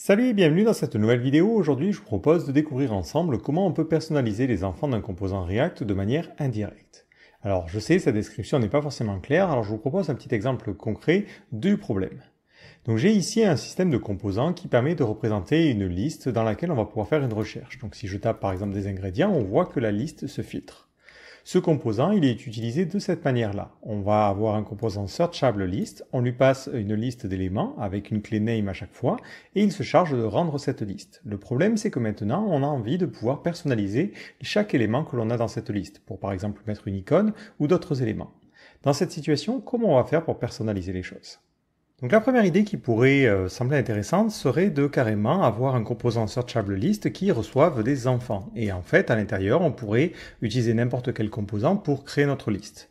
Salut et bienvenue dans cette nouvelle vidéo. Aujourd'hui, je vous propose de découvrir ensemble comment on peut personnaliser les enfants d'un composant React de manière indirecte. Alors, je sais, cette description n'est pas forcément claire, alors je vous propose un petit exemple concret du problème. Donc, j'ai ici un système de composants qui permet de représenter une liste dans laquelle on va pouvoir faire une recherche. Donc, si je tape par exemple des ingrédients, on voit que la liste se filtre. Ce composant, il est utilisé de cette manière-là. On va avoir un composant searchable list, on lui passe une liste d'éléments avec une clé name à chaque fois, et il se charge de rendre cette liste. Le problème, c'est que maintenant, on a envie de pouvoir personnaliser chaque élément que l'on a dans cette liste, pour par exemple mettre une icône ou d'autres éléments. Dans cette situation, comment on va faire pour personnaliser les choses ? Donc la première idée qui pourrait sembler intéressante serait de carrément avoir un composant searchable list qui reçoive des enfants. Et en fait, à l'intérieur, on pourrait utiliser n'importe quel composant pour créer notre liste.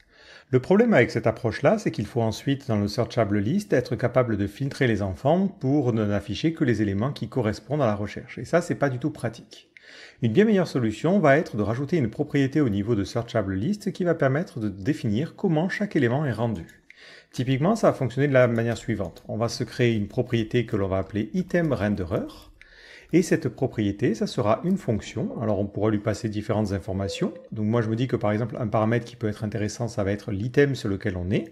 Le problème avec cette approche-là, c'est qu'il faut ensuite, dans le searchable list, être capable de filtrer les enfants pour ne n'afficher que les éléments qui correspondent à la recherche. Et ça, c'est pas du tout pratique. Une bien meilleure solution va être de rajouter une propriété au niveau de searchable list qui va permettre de définir comment chaque élément est rendu. Typiquement, ça va fonctionner de la manière suivante. On va se créer une propriété que l'on va appeler itemRenderer. Et cette propriété, ça sera une fonction. Alors, on pourra lui passer différentes informations. Donc, moi, je me dis que, par exemple, un paramètre qui peut être intéressant, ça va être l'item sur lequel on est.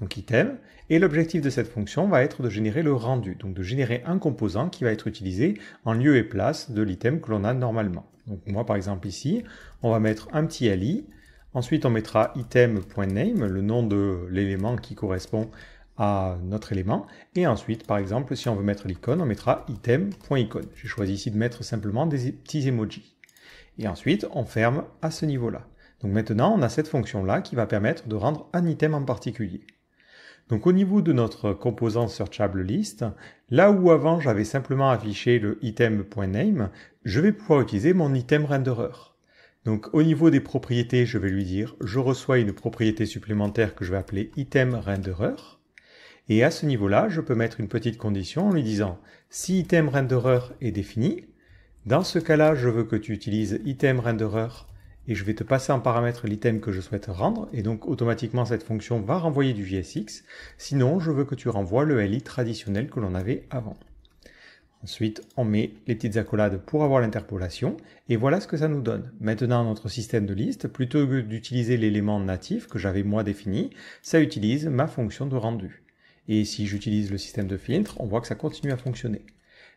Donc, item. Et l'objectif de cette fonction va être de générer le rendu. Donc, de générer un composant qui va être utilisé en lieu et place de l'item que l'on a normalement. Donc, moi, par exemple, ici, on va mettre un petit li. Ensuite, on mettra item.name, le nom de l'élément qui correspond à notre élément. Et ensuite, par exemple, si on veut mettre l'icône, on mettra item.icône. J'ai choisi ici de mettre simplement des petits emojis. Et ensuite, on ferme à ce niveau-là. Donc maintenant, on a cette fonction-là qui va permettre de rendre un item en particulier. Donc au niveau de notre composant searchable list, là où avant j'avais simplement affiché le item.name, je vais pouvoir utiliser mon itemRenderer. Donc au niveau des propriétés, je vais lui dire, je reçois une propriété supplémentaire que je vais appeler itemRenderer. Et à ce niveau-là, je peux mettre une petite condition en lui disant, si itemRenderer est défini, dans ce cas-là, je veux que tu utilises itemRenderer et je vais te passer en paramètre l'item que je souhaite rendre. Et donc automatiquement, cette fonction va renvoyer du JSX. Sinon, je veux que tu renvoies le li traditionnel que l'on avait avant. Ensuite, on met les petites accolades pour avoir l'interpolation, et voilà ce que ça nous donne. Maintenant, notre système de liste, plutôt que d'utiliser l'élément natif que j'avais moi défini, ça utilise ma fonction de rendu. Et si j'utilise le système de filtre, on voit que ça continue à fonctionner.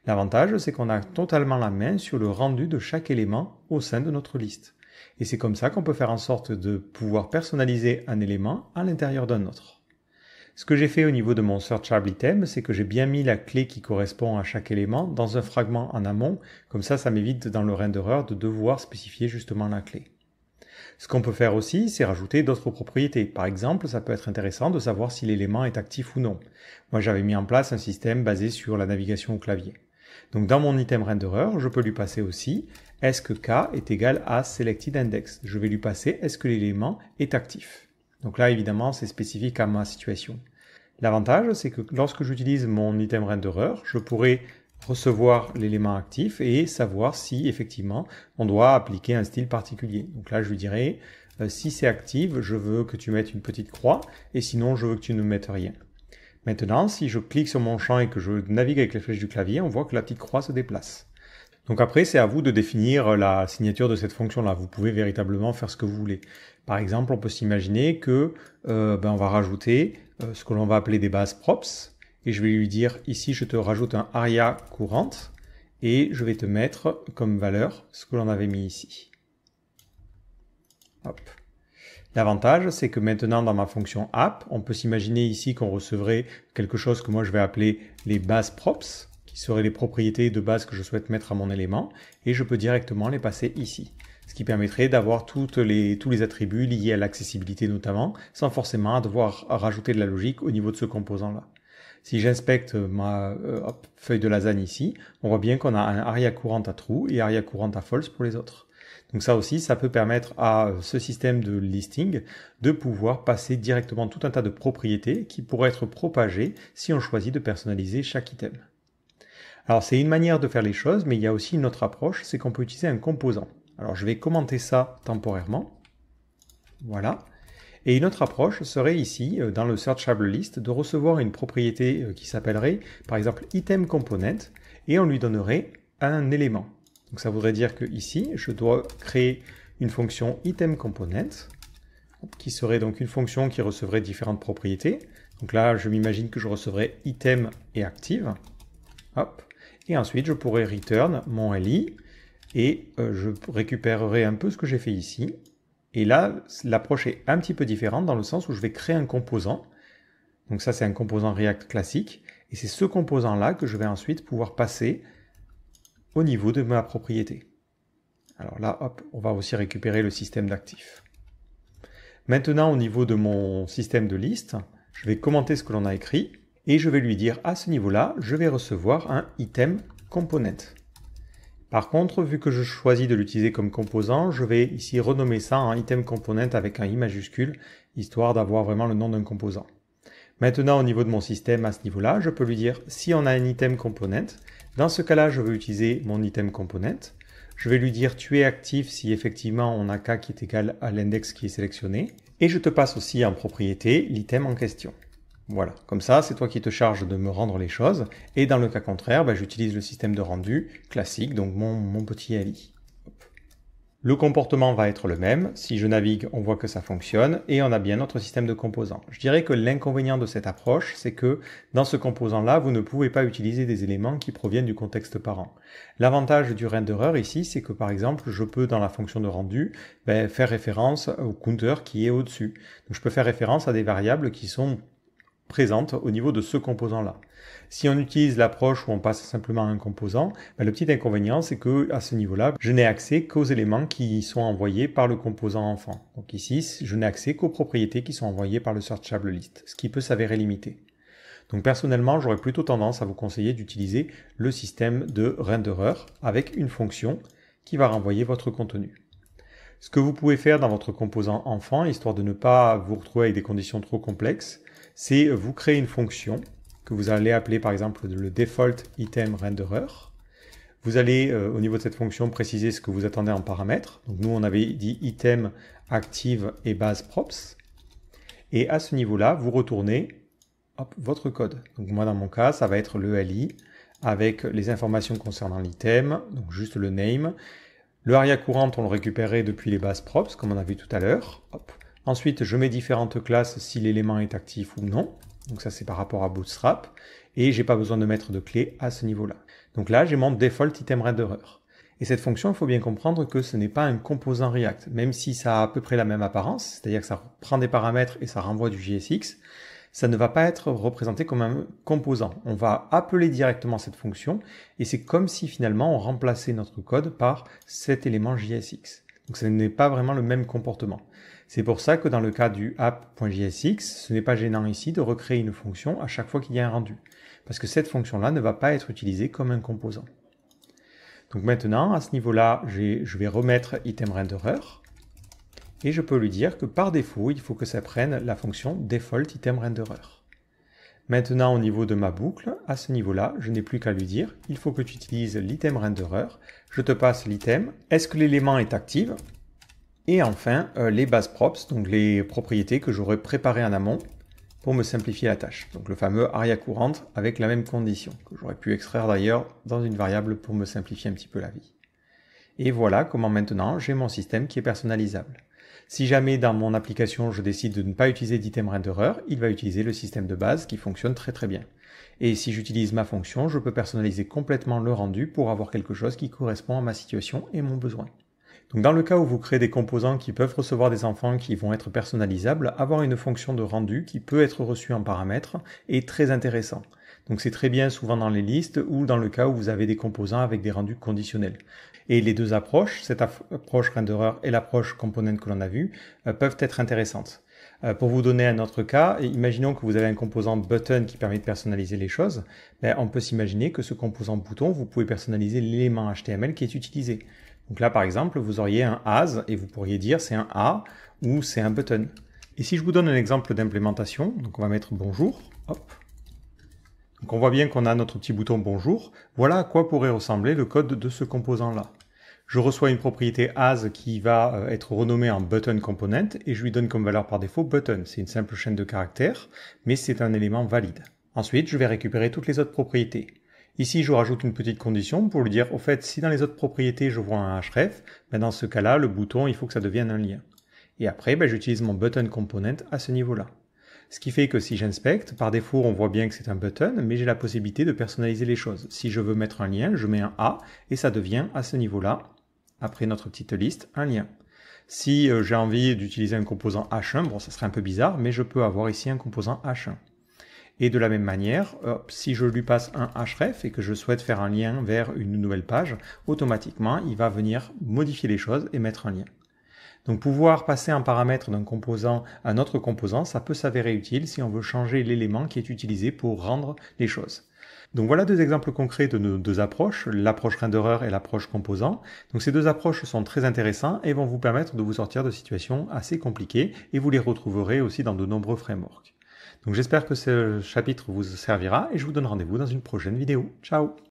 L'avantage, c'est qu'on a totalement la main sur le rendu de chaque élément au sein de notre liste. Et c'est comme ça qu'on peut faire en sorte de pouvoir personnaliser un élément à l'intérieur d'un autre. Ce que j'ai fait au niveau de mon searchable item, c'est que j'ai bien mis la clé qui correspond à chaque élément dans un fragment en amont. Comme ça m'évite dans le renderer de devoir spécifier justement la clé. Ce qu'on peut faire aussi, c'est rajouter d'autres propriétés. Par exemple, ça peut être intéressant de savoir si l'élément est actif ou non. Moi, j'avais mis en place un système basé sur la navigation au clavier. Donc dans mon itemRenderer, je peux lui passer aussi est-ce que k est égal à selectedIndex. Je vais lui passer est-ce que l'élément est actif. Donc là, évidemment, c'est spécifique à ma situation. L'avantage, c'est que lorsque j'utilise mon itemRenderer, je pourrai recevoir l'élément actif et savoir si, effectivement, on doit appliquer un style particulier. Donc là, je lui dirai, si c'est actif, je veux que tu mettes une petite croix, et sinon, je veux que tu ne mettes rien. Maintenant, si je clique sur mon champ et que je navigue avec les flèches du clavier, on voit que la petite croix se déplace. Donc après, c'est à vous de définir la signature de cette fonction-là. Vous pouvez véritablement faire ce que vous voulez. Par exemple, on peut s'imaginer que on va rajouter ce que l'on va appeler des bases props. Et je vais lui dire, ici, je te rajoute un aria courante. Et je vais te mettre comme valeur ce que l'on avait mis ici. Hop. L'avantage, c'est que maintenant, dans ma fonction app, on peut s'imaginer ici qu'on recevrait quelque chose que moi, je vais appeler les bases props, qui seraient les propriétés de base que je souhaite mettre à mon élément, et je peux directement les passer ici. Ce qui permettrait d'avoir tous les attributs liés à l'accessibilité notamment, sans forcément devoir rajouter de la logique au niveau de ce composant-là. Si j'inspecte ma feuille de lasagne ici, on voit bien qu'on a un aria courante à true et aria courante à false pour les autres. Donc ça aussi, ça peut permettre à ce système de listing de pouvoir passer directement tout un tas de propriétés qui pourraient être propagées si on choisit de personnaliser chaque item. Alors c'est une manière de faire les choses, mais il y a aussi une autre approche, c'est qu'on peut utiliser un composant. Alors je vais commenter ça temporairement. Voilà. Et une autre approche serait ici, dans le searchable list, de recevoir une propriété qui s'appellerait par exemple item component et on lui donnerait un élément. Donc ça voudrait dire que ici, je dois créer une fonction itemComponent, qui serait donc une fonction qui recevrait différentes propriétés. Donc là, je m'imagine que je recevrais item et active. Hop. Et ensuite, je pourrais return mon li, et je récupérerai un peu ce que j'ai fait ici. Et là, l'approche est un petit peu différente dans le sens où je vais créer un composant. Donc ça, c'est un composant React classique. Et c'est ce composant-là que je vais ensuite pouvoir passer au niveau de ma propriété. Alors là, hop, on va aussi récupérer le système d'actifs. Maintenant, au niveau de mon système de liste, je vais commenter ce que l'on a écrit et je vais lui dire à ce niveau-là, je vais recevoir un item component. Par contre, vu que je choisis de l'utiliser comme composant, je vais ici renommer ça en item component avec un i majuscule, histoire d'avoir vraiment le nom d'un composant. Maintenant, au niveau de mon système, à ce niveau-là, je peux lui dire si on a un item component. Dans ce cas-là, je veux utiliser mon item component. Je vais lui dire tu es actif si effectivement on a k qui est égal à l'index qui est sélectionné. Et je te passe aussi en propriété l'item en question. Voilà, comme ça, c'est toi qui te charges de me rendre les choses. Et dans le cas contraire, j'utilise le système de rendu classique, donc mon petit li. Le comportement va être le même. Si je navigue, on voit que ça fonctionne et on a bien notre système de composants. Je dirais que l'inconvénient de cette approche, c'est que dans ce composant-là, vous ne pouvez pas utiliser des éléments qui proviennent du contexte parent. L'avantage du renderer ici, c'est que par exemple, je peux dans la fonction de rendu faire référence au counter qui est au-dessus. Donc je peux faire référence à des variables qui sont présentes au niveau de ce composant-là. Si on utilise l'approche où on passe simplement à un composant, le petit inconvénient, c'est que à ce niveau-là, je n'ai accès qu'aux éléments qui sont envoyés par le composant enfant. Donc ici, je n'ai accès qu'aux propriétés qui sont envoyées par le searchable list, ce qui peut s'avérer limité. Donc personnellement, j'aurais plutôt tendance à vous conseiller d'utiliser le système de renderer avec une fonction qui va renvoyer votre contenu. Ce que vous pouvez faire dans votre composant enfant, histoire de ne pas vous retrouver avec des conditions trop complexes, c'est vous créer une fonction que vous allez appeler par exemple le default item renderer. Vous allez au niveau de cette fonction préciser ce que vous attendez en paramètres. Donc nous on avait dit item, active et base props. Et à ce niveau-là, vous retournez votre code. Donc moi dans mon cas, ça va être le li avec les informations concernant l'item, donc juste le name. Le aria courante, on le récupérait depuis les bases props, comme on a vu tout à l'heure. Ensuite, je mets différentes classes si l'élément est actif ou non. Donc ça, c'est par rapport à Bootstrap. Et j'ai pas besoin de mettre de clé à ce niveau-là. Donc là, j'ai mon default item renderer. Et cette fonction, il faut bien comprendre que ce n'est pas un composant React. Même si ça a à peu près la même apparence, c'est-à-dire que ça prend des paramètres et ça renvoie du JSX, ça ne va pas être représenté comme un composant. On va appeler directement cette fonction et c'est comme si finalement on remplaçait notre code par cet élément JSX. Donc ce n'est pas vraiment le même comportement. C'est pour ça que dans le cas du app.jsx, ce n'est pas gênant ici de recréer une fonction à chaque fois qu'il y a un rendu. Parce que cette fonction-là ne va pas être utilisée comme un composant. Donc maintenant, à ce niveau-là, je vais remettre item renderer. Et je peux lui dire que par défaut, il faut que ça prenne la fonction default item renderer. Maintenant, au niveau de ma boucle, à ce niveau-là, je n'ai plus qu'à lui dire, il faut que tu utilises l'item renderer. Je te passe l'item. Est-ce que l'élément est actif ? Et enfin, les bases props, donc les propriétés que j'aurais préparées en amont pour me simplifier la tâche. Donc le fameux aria courante avec la même condition, que j'aurais pu extraire d'ailleurs dans une variable pour me simplifier un petit peu la vie. Et voilà comment maintenant j'ai mon système qui est personnalisable. Si jamais dans mon application je décide de ne pas utiliser d'item renderer, il va utiliser le système de base qui fonctionne très très bien. Et si j'utilise ma fonction, je peux personnaliser complètement le rendu pour avoir quelque chose qui correspond à ma situation et mon besoin. Donc dans le cas où vous créez des composants qui peuvent recevoir des enfants qui vont être personnalisables, avoir une fonction de rendu qui peut être reçue en paramètres est très intéressant. Donc c'est très bien souvent dans les listes ou dans le cas où vous avez des composants avec des rendus conditionnels. Et les deux approches, cette approche renderer et l'approche component que l'on a vu, peuvent être intéressantes. Pour vous donner un autre cas, imaginons que vous avez un composant button qui permet de personnaliser les choses. On peut s'imaginer que ce composant bouton, vous pouvez personnaliser l'élément HTML qui est utilisé. Donc là, par exemple, vous auriez un as et vous pourriez dire c'est un A ou c'est un button. Et si je vous donne un exemple d'implémentation, donc on va mettre bonjour, hop. Donc on voit bien qu'on a notre petit bouton bonjour. Voilà à quoi pourrait ressembler le code de ce composant-là. Je reçois une propriété as qui va être renommée en button component et je lui donne comme valeur par défaut button. C'est une simple chaîne de caractères, mais c'est un élément valide. Ensuite, je vais récupérer toutes les autres propriétés. Ici, je rajoute une petite condition pour lui dire, au fait, si dans les autres propriétés, je vois un href, ben dans ce cas-là, le bouton, il faut que ça devienne un lien. Et après, ben, j'utilise mon button component à ce niveau-là. Ce qui fait que si j'inspecte, par défaut, on voit bien que c'est un button, mais j'ai la possibilité de personnaliser les choses. Si je veux mettre un lien, je mets un A, et ça devient à ce niveau-là, après notre petite liste, un lien. Si j'ai envie d'utiliser un composant H1, bon, ça serait un peu bizarre, mais je peux avoir ici un composant H1. Et de la même manière, si je lui passe un href et que je souhaite faire un lien vers une nouvelle page, automatiquement, il va venir modifier les choses et mettre un lien. Donc pouvoir passer un paramètre d'un composant à un autre composant, ça peut s'avérer utile si on veut changer l'élément qui est utilisé pour rendre les choses. Donc voilà deux exemples concrets de nos deux approches, l'approche renderer et l'approche composant. Donc ces deux approches sont très intéressantes et vont vous permettre de vous sortir de situations assez compliquées et vous les retrouverez aussi dans de nombreux frameworks. Donc j'espère que ce chapitre vous servira et je vous donne rendez-vous dans une prochaine vidéo. Ciao!